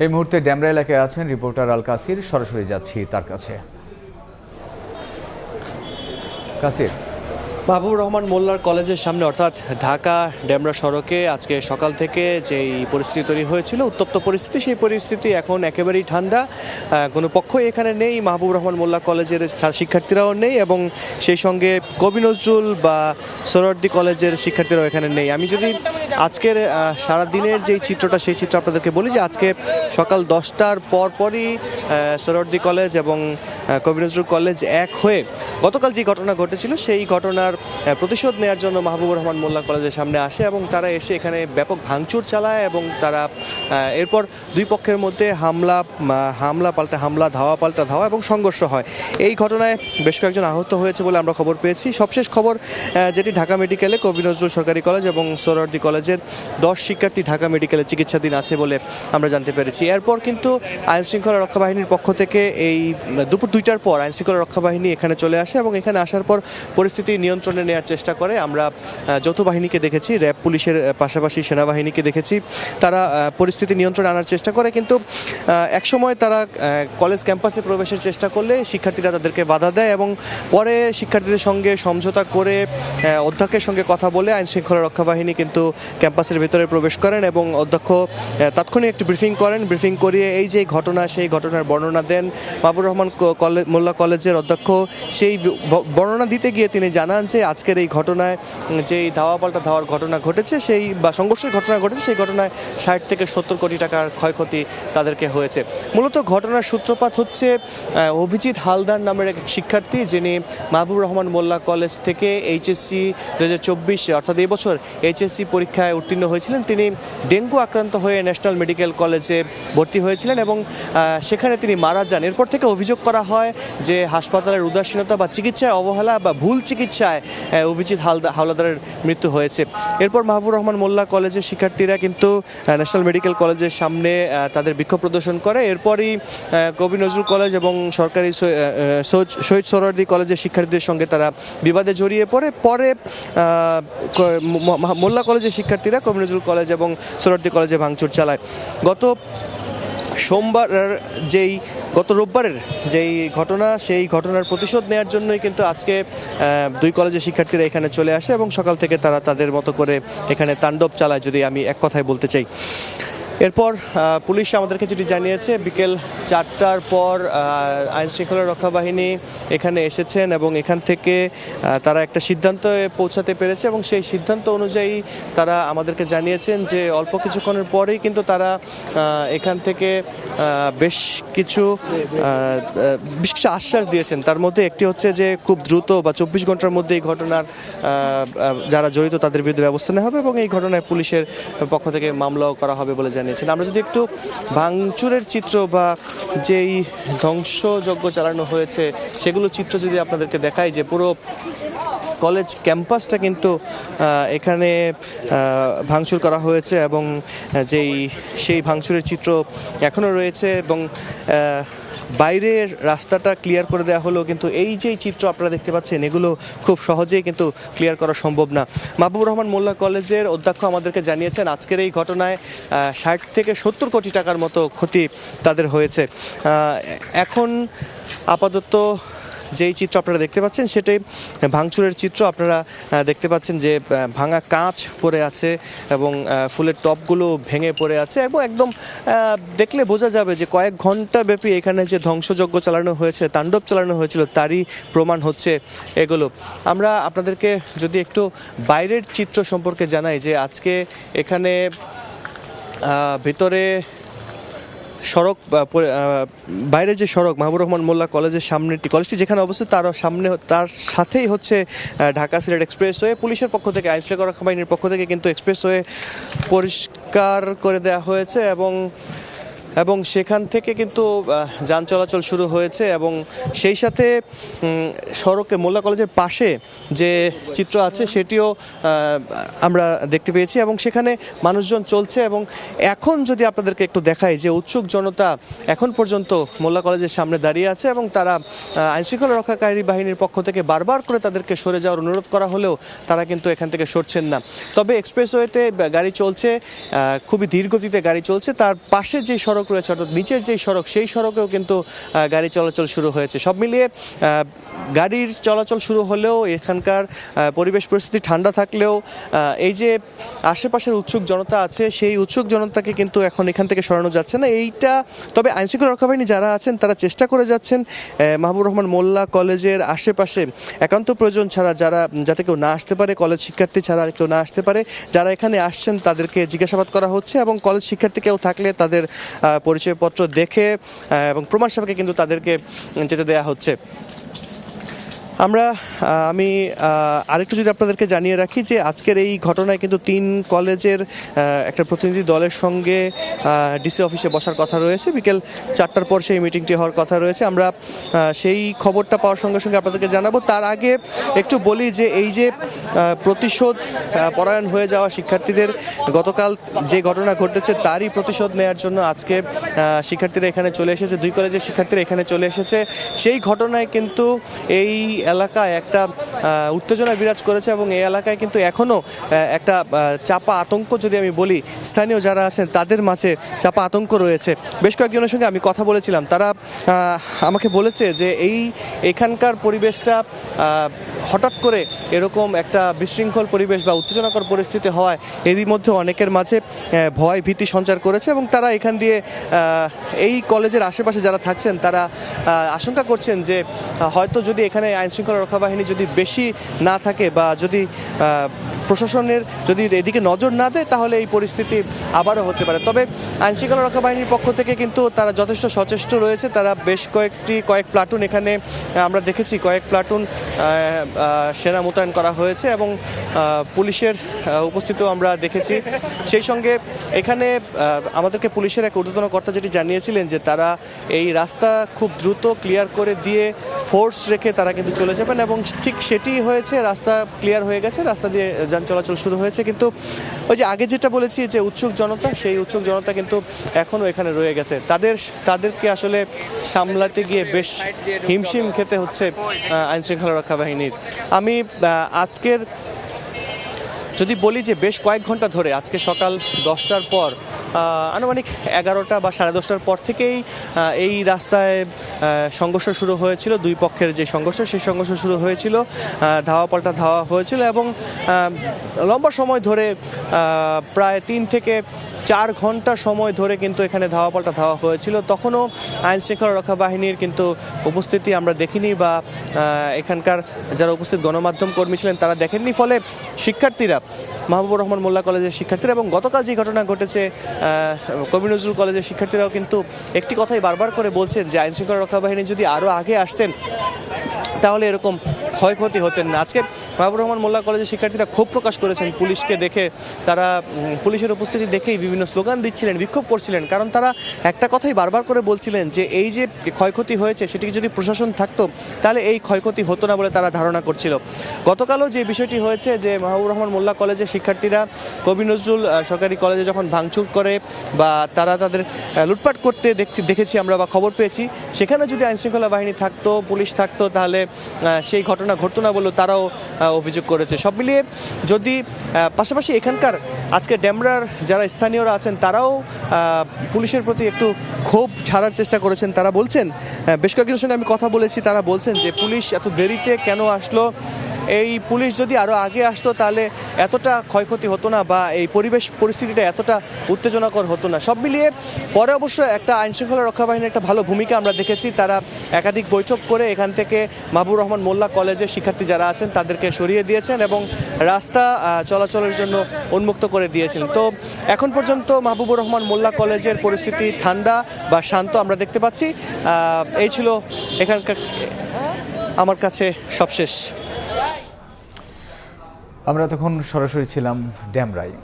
এই মুহূর্তে ডেমরা এলাকায় আছেন রিপোর্টার আল কাসির, সরাসরি যাচ্ছি তার কাছে। কাসির, মাহবুবুর রহমান মোল্লার কলেজের সামনে অর্থাৎ ঢাকা ডেমরা সড়কে আজকে সকাল থেকে যেই পরিস্থিতি তৈরি হয়েছিল, উত্তপ্ত পরিস্থিতি, সেই পরিস্থিতি এখন একেবারেই ঠান্ডা। কোনো পক্ষই এখানে নেই, মাহবুবুর রহমান মোল্লা কলেজের শিক্ষার্থীরাও নেই এবং সেই সঙ্গে কবি নজরুল বা সোহরাওয়ার্দী কলেজের শিক্ষার্থীরাও এখানে নেই। আমি যদি আজকের সারাদিনের যেই চিত্রটা, সেই চিত্র আপনাদেরকে বলি যে আজকে সকাল 10টার পরই সোহরাওয়ার্দী কলেজ এবং কবি নজরুল কলেজ এক হয়ে গতকাল যে ঘটনা ঘটেছিল সেই ঘটনার প্রতিশোধ নেওয়ার জন্য মাহবুবুর রহমান মোল্লা কলেজের সামনে আসে এবং তারা এসে এখানে ব্যাপক ভাঙচুর চালায় এবং তারা এরপর দুই পক্ষের মধ্যে হামলা পাল্টা হামলা, ধাওয়া পাল্টা ধাওয়া এবং সংঘর্ষ হয়। এই ঘটনায় বেশ কয়েকজন আহত হয়েছে বলে আমরা খবর পেয়েছি। সবশেষ খবর যেটি, ঢাকা মেডিকেলে কবি নজরুল সরকারি কলেজ এবং সোহরাওয়ার্দী কলেজের 10 শিক্ষার্থী ঢাকা মেডিকেলে চিকিৎসাধীন আছে বলে আমরা জানতে পেরেছি। এরপর কিন্তু আইনশৃঙ্খলা রক্ষা বাহিনীর পক্ষ থেকে এই দুপুর 2টার পর আইনশৃঙ্খলা রক্ষা বাহিনী এখানে চলে আসে এবং এখানে আসার পর পরিস্থিতি নিয়ন্ত্রণে নেওয়ার চেষ্টা করে। আমরা যৌথ বাহিনীকে দেখেছি, র্যাব পুলিশের পাশাপাশি সেনাবাহিনীকে দেখেছি, তারা পরিস্থিতি নিয়ন্ত্রণে আনার চেষ্টা করে। কিন্তু একসময় তারা কলেজ ক্যাম্পাসে প্রবেশের চেষ্টা করলে শিক্ষার্থীরা তাদেরকে বাধা দেয় এবং পরে শিক্ষার্থীদের সঙ্গে সমঝোতা করে অধ্যক্ষের সঙ্গে কথা বলে আইনশৃঙ্খলা রক্ষা বাহিনী কিন্তু ক্যাম্পাসের ভেতরে প্রবেশ করেন এবং অধ্যক্ষ তাৎক্ষণিক একটি ব্রিফিং করেন। ব্রিফিং করিয়ে এই যে ঘটনা, সেই ঘটনার বর্ণনা দেন। মাহবুবুর রহমান মোল্লা কলেজের অধ্যক্ষ সেই বর্ণনা দিতে গিয়ে তিনি জানান যে আজকের এই ঘটনায় যেই ধাওয়া পাল্টা ধাওয়ার ঘটনা ঘটেছে, সেই বা সংঘর্ষের ঘটনা ঘটেছে, সেই ঘটনায় 60 থেকে 70 কোটি টাকার ক্ষয়ক্ষতি তাদেরকে হয়েছে। মূলত ঘটনার সূত্রপাত হচ্ছে অভিজিৎ হালদার নামের এক শিক্ষার্থী, যিনি মাহবুবুর রহমান মোল্লা কলেজ থেকে এইচএসসি 2024 অর্থাৎ এই বছর এইচএসসি পরীক্ষায় উত্তীর্ণ হয়েছিলেন। তিনি ডেঙ্গু আক্রান্ত হয়ে ন্যাশনাল মেডিকেল কলেজে ভর্তি হয়েছিলেন এবং সেখানে তিনি মারা যান। এরপর থেকে অভিযোগ করা হয় যে হাসপাতালের উদাসীনতা বা চিকিৎসায় অবহেলা বা ভুল চিকিৎসায় অভিজিৎ হাওলাদারের মৃত্যু হয়েছে। এরপর মাহবুবুর রহমান মোল্লা কলেজের শিক্ষার্থীরা কিন্তু ন্যাশনাল মেডিকেল কলেজের সামনে তাদের বিক্ষোভ প্রদর্শন করে। এরপরই কবি নজরুল কলেজ এবং সরকারি শহীদ সোহরাওয়ার্দী কলেজের শিক্ষার্থীদের সঙ্গে তারা বিবাদে জড়িয়ে পরে মোল্লা কলেজের শিক্ষার্থীরা কবি নজরুল কলেজ এবং সোহরাওয়ার্দী কলেজে ভাঙচুর চালায়। গত রোববারের যেই ঘটনা, সেই ঘটনার প্রতিশোধ নেওয়ার জন্যই কিন্তু আজকে দুই কলেজের শিক্ষার্থীরা এখানে চলে আসে এবং সকাল থেকে তারা তাদের মতো করে এখানে তাণ্ডব চালায়, যদি আমি এক কথায় বলতে চাই। এরপর পুলিশ আমাদেরকে যেটি জানিয়েছে, বিকেল 4টার পর আইনশৃঙ্খলা রক্ষা বাহিনী এখানে এসেছেন এবং এখান থেকে তারা একটা সিদ্ধান্তে পৌঁছাতে পেরেছে এবং সেই সিদ্ধান্ত অনুযায়ী তারা আমাদেরকে জানিয়েছেন যে অল্প কিছুক্ষণের পরেই কিন্তু তারা এখান থেকে বেশ কিছু আশ্বাস দিয়েছেন। তার মধ্যে একটি হচ্ছে যে খুব দ্রুত বা 24 ঘন্টার মধ্যে এই ঘটনার যারা জড়িত তাদের বিরুদ্ধে ব্যবস্থা নেওয়া হবে এবং এই ঘটনায় পুলিশের পক্ষ থেকে মামলাও করা হবে বলে জানিয়েছেন। আমরা যদি একটু ভাঙচুরের চিত্র বা যেই ধ্বংসযজ্ঞ চালানো হয়েছে সেগুলো চিত্র যদি আপনাদেরকে দেখাই, যে পুরো কলেজ ক্যাম্পাসটা কিন্তু এখানে ভাঙচুর করা হয়েছে এবং সেই ভাঙচুরের চিত্র এখনও রয়েছে এবং বাইরের রাস্তাটা ক্লিয়ার করে দেওয়া হলো, কিন্তু এই যে চিত্র আপনারা দেখতে পাচ্ছেন এগুলো খুব সহজেই কিন্তু ক্লিয়ার করা সম্ভব না। মাহবুবুর রহমান মোল্লা কলেজের অধ্যক্ষ আমাদেরকে জানিয়েছেন আজকের এই ঘটনায় 60 থেকে 70 কোটি টাকার মতো ক্ষতি তাদের হয়েছে। এখন আপাতত যেই চিত্র আপনারা দেখতে পাচ্ছেন সেটাই ভাঙচুরের চিত্র। আপনারা দেখতে পাচ্ছেন যে ভাঙা কাঁচ পড়ে আছে এবং ফুলের টপগুলো ভেঙে পড়ে আছে এবং একদম দেখলে বোঝা যাবে যে কয়েক ঘন্টা ব্যাপী এখানে যে ধ্বংসযজ্ঞ চালানো হয়েছে, তাণ্ডব চালানো হয়েছিল, তারই প্রমাণ হচ্ছে এগুলো। আমরা আপনাদেরকে যদি একটু বাইরের চিত্র সম্পর্কে জানাই, যে আজকে এখানে ভিতরে সড়ক, বাইরের যে সড়ক, মাহবুবুর রহমান মোল্লা কলেজের সামনেটি, কলেজটি যেখানে অবস্থিত তার সাথেই হচ্ছে ঢাকা সিলেট এক্সপ্রেসওয়ে। পুলিশের পক্ষ থেকে, আইনশৃঙ্খলা রক্ষা বাহিনীর পক্ষ থেকে কিন্তু এক্সপ্রেসওয়ে পরিষ্কার করে দেওয়া হয়েছে এবং সেখান থেকে কিন্তু যান চলাচল শুরু হয়েছে এবং সেই সাথে সড়কে মোল্লা কলেজের পাশে যে চিত্র আছে সেটিও আমরা দেখতে পেয়েছি এবং সেখানে মানুষজন চলছে। এবং এখন যদি আপনাদেরকে একটু দেখাই যে উৎসুক জনতা এখন পর্যন্ত মোল্লা কলেজের সামনে দাঁড়িয়ে আছে এবং তারা আইনশৃঙ্খলা রক্ষাকারী বাহিনীর পক্ষ থেকে বারবার করে তাদেরকে সরে যাওয়ার অনুরোধ করা হলেও তারা কিন্তু এখান থেকে সরছেন না। তবে এক্সপ্রেসওয়েতে গাড়ি চলছে, খুবই ধীর গতিতে গাড়ি চলছে। তার পাশে যে সড়ক সড়ক রয়েছে অর্থাৎ নিচের যেই সড়ক সেই সড়কেও কিন্তু গাড়ি চলাচল শুরু হয়েছে। সব মিলিয়ে গাড়ির চলাচল শুরু হলেও এখানকার পরিবেশ পরিস্থিতি ঠান্ডা থাকলেও এই যে আশেপাশের উৎসুক জনতা আছে সেই উৎসুক জনতাকে কিন্তু এখন এখান থেকে সরানো যাচ্ছে না। এইটা তবে আইনশৃঙ্খলা রক্ষা বাহিনী যারা আছেন তারা চেষ্টা করে যাচ্ছেন মাহবুবুর রহমান মোল্লা কলেজের আশেপাশে একান্ত প্রয়োজন ছাড়া যাতে কেউ না আসতে পারে, কলেজ শিক্ষার্থী ছাড়া কেউ না আসতে পারে, যারা এখানে আসছেন তাদেরকে জিজ্ঞাসাবাদ করা হচ্ছে এবং কলেজ শিক্ষার্থী কেউ থাকলে তাদের পরিচয়পত্র দেখে এবং প্রমাণ সাপেক্ষে কিন্তু তাদেরকে যেতে দেওয়া হচ্ছে। আমি আরেকটু যদি আপনাদেরকে জানিয়ে রাখি যে আজকের এই ঘটনায় কিন্তু 3 কলেজের একটা প্রতিনিধি দলের সঙ্গে ডিসি অফিসে বসার কথা রয়েছে। বিকেল 4টার পর সেই মিটিংটি হওয়ার কথা রয়েছে। আমরা সেই খবরটা পাওয়ার সঙ্গে সঙ্গে আপনাদেরকে জানাবো। তার আগে একটু বলি যে এই যে প্রতিশোধ পরায়ণ হয়ে যাওয়া শিক্ষার্থীদের গতকাল যে ঘটনা ঘটেছে তারই প্রতিশোধ নেওয়ার জন্য আজকে শিক্ষার্থীরা এখানে চলে এসেছে, 2 কলেজের শিক্ষার্থীরা এখানে চলে এসেছে। সেই ঘটনায় কিন্তু এই এলাকায় একটা উত্তেজনা বিরাজ করেছে এবং এই এলাকায় কিন্তু এখনও একটা চাপা আতঙ্ক, যদি আমি বলি স্থানীয় যারা আছেন তাদের মাঝে চাপা আতঙ্ক রয়েছে। বেশ কয়েকজনের সঙ্গে আমি কথা বলেছিলাম, তারা আমাকে বলেছে যে এখানকার পরিবেশটা হঠাৎ করে এরকম একটা বিশৃঙ্খল পরিবেশ বা উত্তেজনাকর পরিস্থিতি হওয়ায় এরই মধ্যে অনেকের মাঝে ভয় ভীতি সঞ্চার করেছে এবং তারা এখান দিয়ে এই কলেজের আশেপাশে যারা থাকছেন তারা আশঙ্কা করছেন যে হয়তো যদি এখানে আইনশৃঙ্খলা রক্ষা বাহিনী যদি বেশি না থাকে বা যদি প্রশাসনের যদি এদিকে নজর না দেয় তাহলে এই পরিস্থিতি আবারও হতে পারে। তবে আইনশৃঙ্খলা রক্ষা বাহিনীর পক্ষ থেকে কিন্তু তারা যথেষ্ট সচেষ্ট রয়েছে। তারা বেশ কয়েক প্লাটুন এখানে আমরা দেখেছি, কয়েক প্লাটুন সেনা মোতায়েন করা হয়েছে এবং পুলিশের উপস্থিতিও আমরা দেখেছি। সেই সঙ্গে এখানে আমাদেরকে পুলিশের এক ঊর্ধ্বতন কর্তা যেটি জানিয়েছিলেন যে তারা এই রাস্তা খুব দ্রুত ক্লিয়ার করে দিয়ে ফোর্স রেখে তারা কিন্তু চলে যাবেন এবং ঠিক সেটি হয়েছে। রাস্তা ক্লিয়ার হয়ে গেছে, রাস্তা দিয়ে যান চলাচল শুরু হয়েছে। কিন্তু ওই যে আগে যেটা বলেছি যে উৎসুক জনতা, সেই উৎসুক জনতা কিন্তু এখনও এখানে রয়ে গেছে। তাদেরকে আসলে সামলাতে গিয়ে বেশ হিমশিম খেতে হচ্ছে আইনশৃঙ্খলা রক্ষা বাহিনীর। আমি আজকের যদি বলি যে বেশ কয়েক ঘন্টা ধরে আজকে সকাল 10টার পর আনুমানিক 11টা বা 10:30টার পর থেকেই এই রাস্তায় সংঘর্ষ শুরু হয়েছিল। 2 পক্ষের যে সংঘর্ষ, সেই সংঘর্ষ শুরু হয়েছিল, ধাওয়া পাল্টা ধাওয়া হয়েছিল এবং লম্বা সময় ধরে প্রায় 3 থেকে 4 ঘন্টা সময় ধরে কিন্তু এখানে ধাওয়া পাল্টা ধাওয়া হয়েছিল। তখনও আইনশৃঙ্খলা রক্ষা বাহিনীর কিন্তু উপস্থিতি আমরা দেখিনি বা এখানকার যারা উপস্থিত গণমাধ্যম কর্মী ছিলেন তারা দেখেননি। ফলে শিক্ষার্থীরা, মাহবুবুর রহমান মোল্লা কলেজের শিক্ষার্থীরা এবং গতকাল যে ঘটনা ঘটেছে কবি নজরুল কলেজের শিক্ষার্থীরাও কিন্তু একটি কথাই বারবার করে বলছেন যে আইনশৃঙ্খলা রক্ষা বাহিনী যদি আরও আগে আসতেন তাহলে এরকম ক্ষয়ক্ষতি হতেন না। আজকে মাহবুবুর রহমান মোল্লা কলেজের শিক্ষার্থীরা ক্ষোভ প্রকাশ করেছেন পুলিশকে দেখে। তারা পুলিশের উপস্থিতি দেখেই বিভিন্ন স্লোগান দিচ্ছিলেন, বিক্ষোভ করছিলেন, কারণ তারা একটা কথাই বারবার করে বলছিলেন যে এই যে ক্ষয়ক্ষতি হয়েছে সেটিকে যদি প্রশাসন থাকতো তাহলে এই ক্ষয়ক্ষতি হতো না বলে তারা ধারণা করছিল। গতকালও যে বিষয়টি হয়েছে যে মাহবুবুর রহমান মোল্লা কলেজের শিক্ষার্থীরা কবি নজরুল সরকারি কলেজে যখন ভাঙচুর করে বা তারা তাদের লুটপাট করতে দেখেছি আমরা বা খবর পেয়েছি, সেখানে যদি আইনশৃঙ্খলা বাহিনী থাকতো, পুলিশ থাকতো তাহলে সেই ঘটনা ঘটতো না বলেও তারাও অভিযোগ করেছে। সব মিলিয়ে যদি পাশাপাশি এখানকার আজকে ডেমরার যারা স্থানীয়রা আছেন তারাও পুলিশের প্রতি একটু ক্ষোভ ছাড়ার চেষ্টা করেছেন। তারা বলছেন, বেশ কয়েকজনের সঙ্গে আমি কথা বলেছি, তারা বলছেন যে পুলিশ এত দেরিতে কেন আসলো, এই পুলিশ যদি আরও আগে আসতো তাহলে এতটা ক্ষয়ক্ষতি হতো না বা এই পরিবেশ পরিস্থিতিটা এতটা উত্তেজনাকর হতো না। সব মিলিয়ে পরে অবশ্য একটা আইনশৃঙ্খলা রক্ষা বাহিনীর একটা ভালো ভূমিকা আমরা দেখেছি। তারা একাধিক বৈঠক করে এখান থেকে মাহবুবুর রহমান মোল্লা কলেজের শিক্ষার্থী যারা আছেন তাদেরকে সরিয়ে দিয়েছেন এবং রাস্তা চলাচলের জন্য উন্মুক্ত করে দিয়েছেন। তো এখন পর্যন্ত মাহবুবুর রহমান মোল্লা কলেজের পরিস্থিতি ঠান্ডা বা শান্ত আমরা দেখতে পাচ্ছি। এই ছিল এখানকার আমার কাছে সবশেষ। আমরা তখন সরাসরি ছিলাম ডেমরায়।